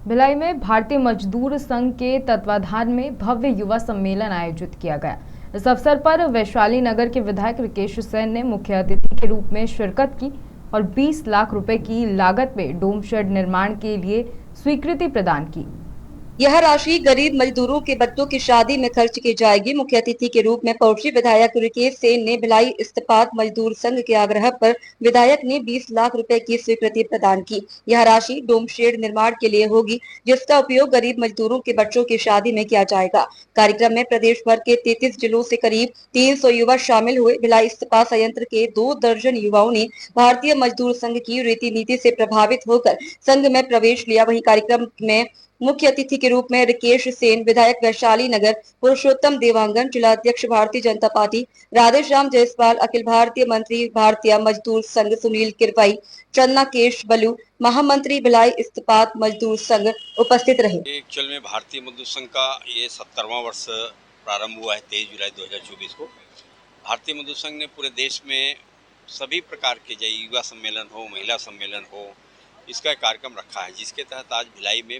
भिलाई में भारतीय मजदूर संघ के तत्वाधान में भव्य युवा सम्मेलन आयोजित किया गया। इस अवसर पर वैशाली नगर के विधायक राकेश सेन ने मुख्य अतिथि के रूप में शिरकत की और 20 लाख रुपए की लागत में डोम शेड निर्माण के लिए स्वीकृति प्रदान की। यह राशि गरीब मजदूरों के बच्चों की शादी में खर्च की जाएगी। मुख्य अतिथि के रूप में पहुंचे विधायक राकेश सेन ने भिलाई इस्पात मजदूर संघ के आग्रह पर विधायक ने 20 लाख रुपए की स्वीकृति प्रदान की। यह राशि डोम शेड निर्माण के लिए होगी, जिसका उपयोग गरीब मजदूरों के बच्चों की शादी में किया जाएगा। कार्यक्रम में प्रदेश भर के 33 जिलों से करीब 300 युवा शामिल हुए। भिलाई इस्पात संयंत्र के 2 दर्जन युवाओं ने भारतीय मजदूर संघ की रीति नीति से प्रभावित होकर संघ में प्रवेश लिया। वहीं कार्यक्रम में मुख्य अतिथि के रूप में राकेश सेन, विधायक वैशाली नगर, पुरुषोत्तम देवांगन, जिलाध्यक्ष भारतीय जनता पार्टी राधेश्याम जायसवाल, अखिल भारतीय मंत्री भारतीय मजदूर संघ सुनील किरवाई, चन्नाकेश बलू, महामंत्री भिलाई इस्पात मजदूर संघ उपस्थित रहे। एक्चुअल में भारतीय मजदूर संघ का ये 70वां वर्ष प्रारंभ हुआ है 23 जुलाई 2024 को। भारतीय मजदूर संघ ने पूरे देश में सभी प्रकार के चाहे युवा सम्मेलन हो, महिला सम्मेलन हो, इसका कार्यक्रम रखा है, जिसके तहत आज भिलाई में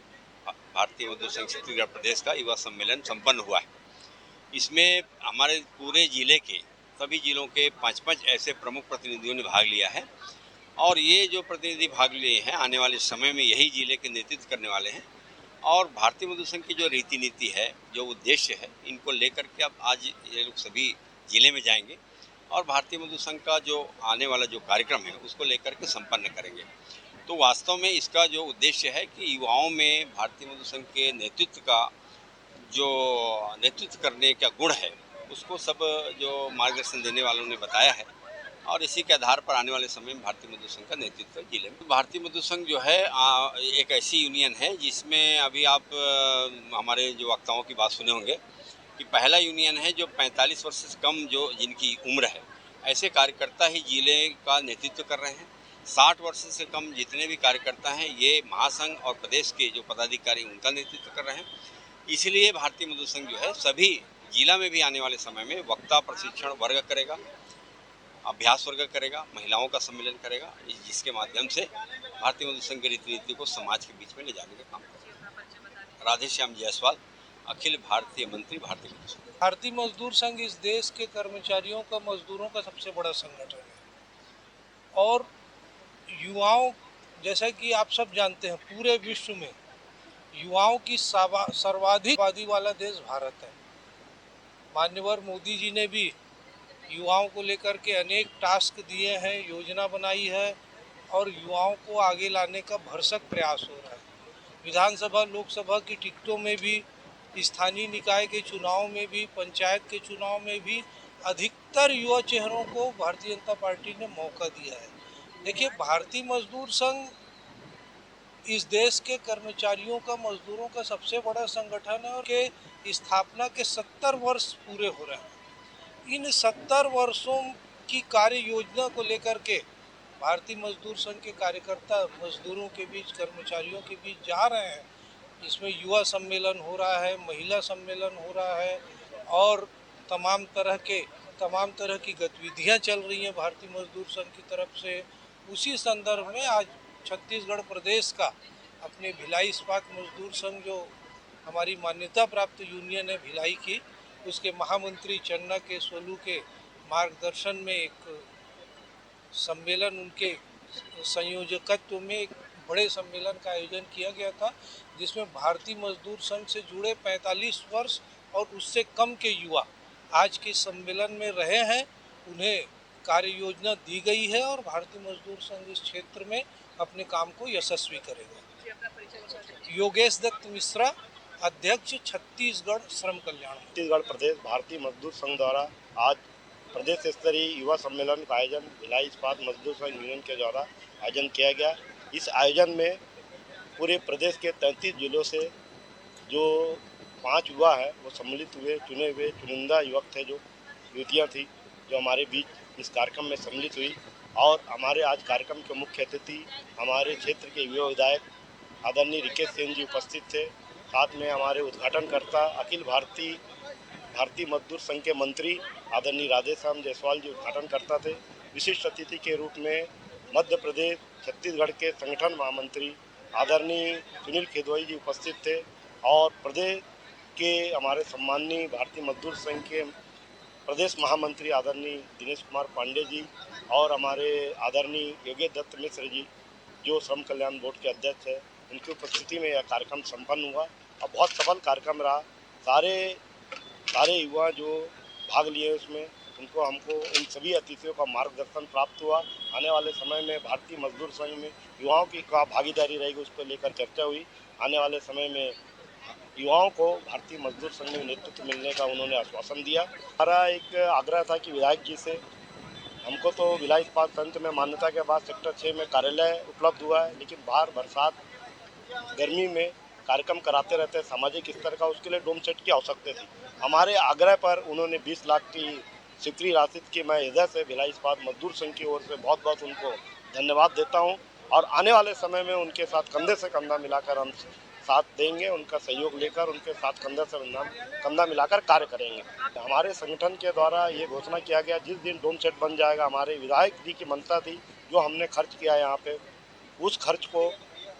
भारतीय मजदूर संघ छत्तीसगढ़ प्रदेश का युवा सम्मेलन संपन्न हुआ है। इसमें हमारे पूरे जिले के सभी जिलों के 5-5 ऐसे प्रमुख प्रतिनिधियों ने भाग लिया है और ये जो प्रतिनिधि भाग लिए हैं आने वाले समय में यही जिले के नेतृत्व करने वाले हैं। और भारतीय मजदूर संघ की जो रीति नीति है, जो उद्देश्य है, इनको लेकर के अब आज ये लोग सभी जिले में जाएंगे और भारतीय मजदूर संघ का जो आने वाला जो कार्यक्रम है उसको लेकर के संपन्न करेंगे। तो वास्तव में इसका जो उद्देश्य है कि युवाओं में भारतीय मजदूर संघ के नेतृत्व का जो नेतृत्व करने का गुण है उसको सब जो मार्गदर्शन देने वालों ने बताया है और इसी के आधार पर आने वाले समय में भारतीय मजदूर संघ का नेतृत्व जिले में। भारतीय मजदूर संघ जो है एक ऐसी यूनियन है जिसमें अभी आप हमारे जो वक्ताओं की बात सुने होंगे कि पहला यूनियन है जो 45 वर्ष से कम जो जिनकी उम्र है ऐसे कार्यकर्ता ही जिले का नेतृत्व कर रहे हैं। 60 वर्ष से कम जितने भी कार्यकर्ता हैं ये महासंघ और प्रदेश के जो पदाधिकारी उनका नेतृत्व कर रहे हैं। इसलिए भारतीय मजदूर संघ जो है सभी जिला में भी आने वाले समय में वक्ता प्रशिक्षण वर्ग करेगा, अभ्यास वर्ग करेगा, महिलाओं का सम्मेलन करेगा, जिसके माध्यम से भारतीय मजदूर संघ की रीति नीति को समाज के बीच में ले जाने का काम करेगा। राधेश्याम जायसवाल, अखिल भारतीय मंत्री भारतीय मजदूर संघ। भारतीय मजदूर संघ इस देश के कर्मचारियों का, मजदूरों का सबसे बड़ा संगठन है और युवाओं, जैसा कि आप सब जानते हैं, पूरे विश्व में युवाओं की सर्वाधिक आबादी वाला देश भारत है। माननीय मोदी जी ने भी युवाओं को लेकर के अनेक टास्क दिए हैं, योजना बनाई है और युवाओं को आगे लाने का भरसक प्रयास हो रहा है। विधानसभा, लोकसभा की टिकटों में भी, स्थानीय निकाय के चुनाव में भी, पंचायत के चुनाव में भी अधिकतर युवा चेहरों को भारतीय जनता पार्टी ने मौका दिया है। देखिए, भारतीय मजदूर संघ इस देश के कर्मचारियों का, मजदूरों का सबसे बड़ा संगठन है और के स्थापना के 70 वर्ष पूरे हो रहे हैं। इन 70 वर्षों की कार्य योजना को लेकर के भारतीय मजदूर संघ के कार्यकर्ता मजदूरों के बीच, कर्मचारियों के बीच जा रहे हैं। इसमें युवा सम्मेलन हो रहा है, महिला सम्मेलन हो रहा है और तमाम तरह की गतिविधियां चल रही हैं भारतीय मजदूर संघ की तरफ से। उसी संदर्भ में आज छत्तीसगढ़ प्रदेश का अपने भिलाई इस्पात मजदूर संघ, जो हमारी मान्यता प्राप्त यूनियन है भिलाई की, उसके महामंत्री चन्ना के सोलू के मार्गदर्शन में एक सम्मेलन, उनके संयोजकत्व में एक बड़े सम्मेलन का आयोजन किया गया था, जिसमें भारतीय मजदूर संघ से जुड़े 45 वर्ष और उससे कम के युवा आज के सम्मेलन में रहे हैं। उन्हें कार्य योजना दी गई है और भारतीय मजदूर संघ इस क्षेत्र में अपने काम को यशस्वी करेगा। योगेश दत्त मिश्रा, अध्यक्ष, छत्तीसगढ़ श्रम कल्याण। छत्तीसगढ़ प्रदेश भारतीय मजदूर संघ द्वारा आज प्रदेश स्तरीय युवा सम्मेलन का आयोजन भिलाई इस्पात मजदूर संघ यूनियन के द्वारा आयोजन किया गया। इस आयोजन में पूरे प्रदेश के 33 जिलों से जो 5 युवा है वो सम्मिलित हुए, चुने हुए चुनिंदा युवक थे, जो युवतियाँ थी, जो हमारे बीच इस कार्यक्रम में सम्मिलित हुई। और हमारे आज कार्यक्रम के मुख्य अतिथि हमारे क्षेत्र के युवा विधायक आदरणीय राकेश सेन जी उपस्थित थे। साथ में हमारे उद्घाटनकर्ता अखिल भारतीय मजदूर संघ के मंत्री आदरणीय राधेश्याम जायसवाल जी उद्घाटनकर्ता थे। विशिष्ट अतिथि के रूप में मध्य प्रदेश छत्तीसगढ़ के संगठन महामंत्री आदरणीय सुनील खेदवाई जी उपस्थित थे और प्रदेश के हमारे सम्माननीय भारतीय मजदूर संघ के प्रदेश महामंत्री आदरणीय दिनेश कुमार पांडे जी और हमारे आदरणीय योगेश दत्त मिश्र जी जो श्रम कल्याण बोर्ड के अध्यक्ष हैं, उनकी उपस्थिति में यह कार्यक्रम संपन्न हुआ और बहुत सफल कार्यक्रम रहा। सारे युवा जो भाग लिए उसमें हमको इन सभी अतिथियों का मार्गदर्शन प्राप्त हुआ। आने वाले समय में भारतीय मजदूर संघ में युवाओं की क्या भागीदारी रहेगी उस पर लेकर चर्चा हुई। आने वाले समय में युवाओं को भारतीय मजदूर संघ में नेतृत्व मिलने का उन्होंने आश्वासन दिया। हमारा एक आग्रह था कि विधायक जी से हमको तो भिलाई इस्पात संयंत्र में मान्यता के बाद सेक्टर 6 में कार्यालय उपलब्ध हुआ है, लेकिन बाहर बरसात गर्मी में कार्यक्रम कराते रहते हैं सामाजिक स्तर का, उसके लिए डोम सेट की आवश्यकता थी। हमारे आग्रह पर उन्होंने 20 लाख की स्वीकृति राशि की मैं हृदय से भिलाई इस्पात मजदूर संघ की ओर से बहुत बहुत उनको धन्यवाद देता हूं और आने वाले समय में उनके साथ कंधे से कंधा मिलाकर हम साथ देंगे, उनका सहयोग लेकर उनके साथ कंधे से कंधा मिलाकर कार्य करेंगे। हमारे संगठन के द्वारा ये घोषणा किया गया जिस दिन डोम सेट बन जाएगा, हमारे विधायक जी की मंशा थी जो हमने खर्च किया यहाँ पे, उस खर्च को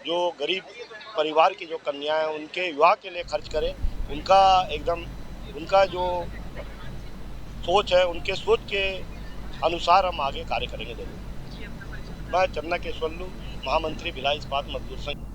जो गरीब परिवार की जो कन्या है उनके विवाह के लिए खर्च करें। उनका जो सोच है, उनके सोच के अनुसार हम आगे कार्य करेंगे जरूर। मैं चन्ना केशवल्लू, महामंत्री भिलाई इस्पात मजदूर संघ।